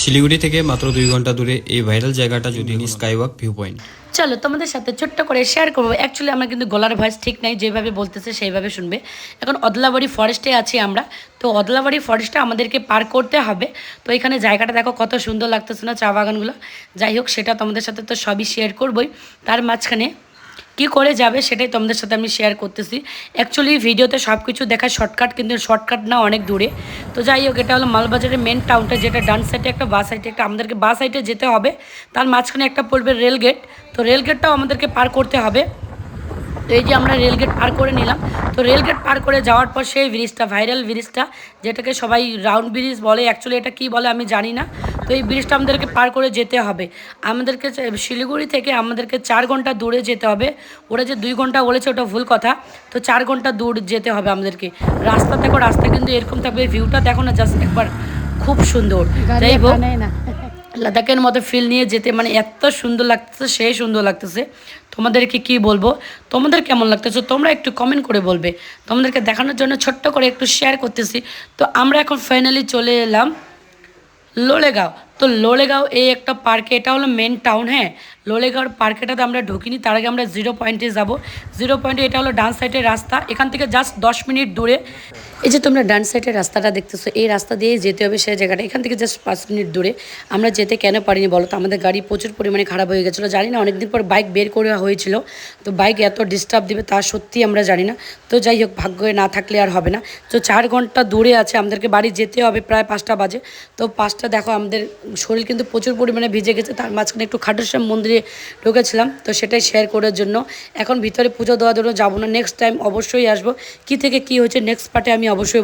শিলিগুড়ি থেকে মাত্র 2 ঘন্টা দূরে এই ভাইরাল জায়গাটা যদি স্কাইওয়াক ভিউ পয়েন্ট। চলো তোমাদের সাথে ছোট্ট করে শেয়ার করবো। অ্যাকচুয়ালি আমার কিন্তু গলার ভয়েস ঠিক নাই, যেভাবে বলতেছে সেইভাবে শুনবে। এখন অদলাবাড়ি ফরেস্টে আছি আমরা, তো অদলাবাড়ি ফরেস্টটা আমাদেরকে পার করতে হবে। তো এখানে জায়গাটা দেখো কত সুন্দর লাগতেছে না, চা বাগানগুলো। যাই হোক, সেটা তোমাদের সাথে তো সবই শেয়ার করবোই। তার মাঝখানে কী করে যাবে সেটাই তোমাদের সাথে আমি শেয়ার করতেছি। অ্যাকচুয়ালি ভিডিওতে সব কিছু দেখা শর্টকাট, কিন্তু শর্টকাট না, অনেক দূরে। তো যাই হোক, এটা হলো মালবাজারের মেন টাউনটা, যেটা ডান সাইডে একটা বাস সাইডে একটা, আমাদেরকে বাস সাইডে যেতে হবে। তার মাঝখানে একটা পড়বে রেলগেট, তো রেলগেটটাও আমাদেরকে পার করতে হবে। তো এই যে আমরা রেলগেট পার করে নিলাম। তো রেলগেট পার করে যাওয়ার পর সেই ব্রিজটা, ভাইরাল ব্রিজটা, যেটাকে সবাই রাউন্ড ব্রিজ বলে, অ্যাকচুয়ালি এটা কী বলে আমি জানি না। তো এই ব্রিজটা আমাদেরকে পার করে যেতে হবে। আমাদেরকে শিলিগুড়ি থেকে আমাদেরকে 4 ঘন্টা দূরে যেতে হবে। ওরা যে 2 ঘন্টা বলেছে ওটা ভুল কথা। তো 4 ঘন্টা দূর যেতে হবে আমাদেরকে। রাস্তা দেখো, রাস্তা কিন্তু এরকম থাকবে, ভিউটা দেখো না, জাস্ট একবার খুব সুন্দর। যাই হোক, লাদাখের মতো ফিল নিয়ে যেতে মানে এত সুন্দর লাগতেছে, সেই সুন্দর লাগতেছে। তোমাদেরকে কি বলবো, তোমাদের কেমন লাগতেছে তোমরা একটু কমেন্ট করে বলবে। তোমাদেরকে দেখানোর জন্য ছোট্ট করে একটু শেয়ার করতেছি। তো আমরা এখন ফাইনালি চলে এলাম লোলেগাঁও। তো লোলেগাঁও এই একটা পার্কে, এটা হলো মেন টাউন। হ্যাঁ, লোলেগাঁওর পার্কেটাতে আমরা ঢুকিনি, তার আগে আমরা 0 পয়েন্টে যাব। 0 পয়েন্টে এটা হলো ডান সাইডের রাস্তা, এখান থেকে জাস্ট 10 মিনিট দূরে। এই যে তোমরা ডান সাইডের রাস্তাটা দেখতেছো, এই রাস্তা দিয়ে যেতে হবে সেই জায়গাটা, এখান থেকে জাস্ট 5 মিনিট দূরে। আমরা যেতে কেন পারিনি বলো তো, আমাদের গাড়ি প্রচুর পরিমাণে খারাপ হয়ে গেছিলো, জানি না, অনেকদিন পর বাইক বের করা হয়েছিল। তো বাইক এত ডিস্টার্ব দিবে তা সত্যি আমরা জানি না। তো যাই হোক, ভাগ্যে না থাকলে আর হবে না। তো 4 ঘন্টা দূরে আছে, আমাদেরকে বাড়ি যেতে হবে প্রায় 5টা বাজে। তো 5টা দেখো, আমাদের শরীর কিন্তু প্রচুর পরিমাণে ভিজে গেছে। তার মাঝখানে একটু খাটুশ্যাম মন্দিরে ঢুকেছিলাম, তো সেটাই শেয়ার করার জন্য। এখন ভিতরে পুজো দেওয়ার জন্য যাবো না, নেক্সট টাইম অবশ্যই আসবো। কী থেকে কী হয়েছে নেক্সট পার্টে আমি অবশ্যই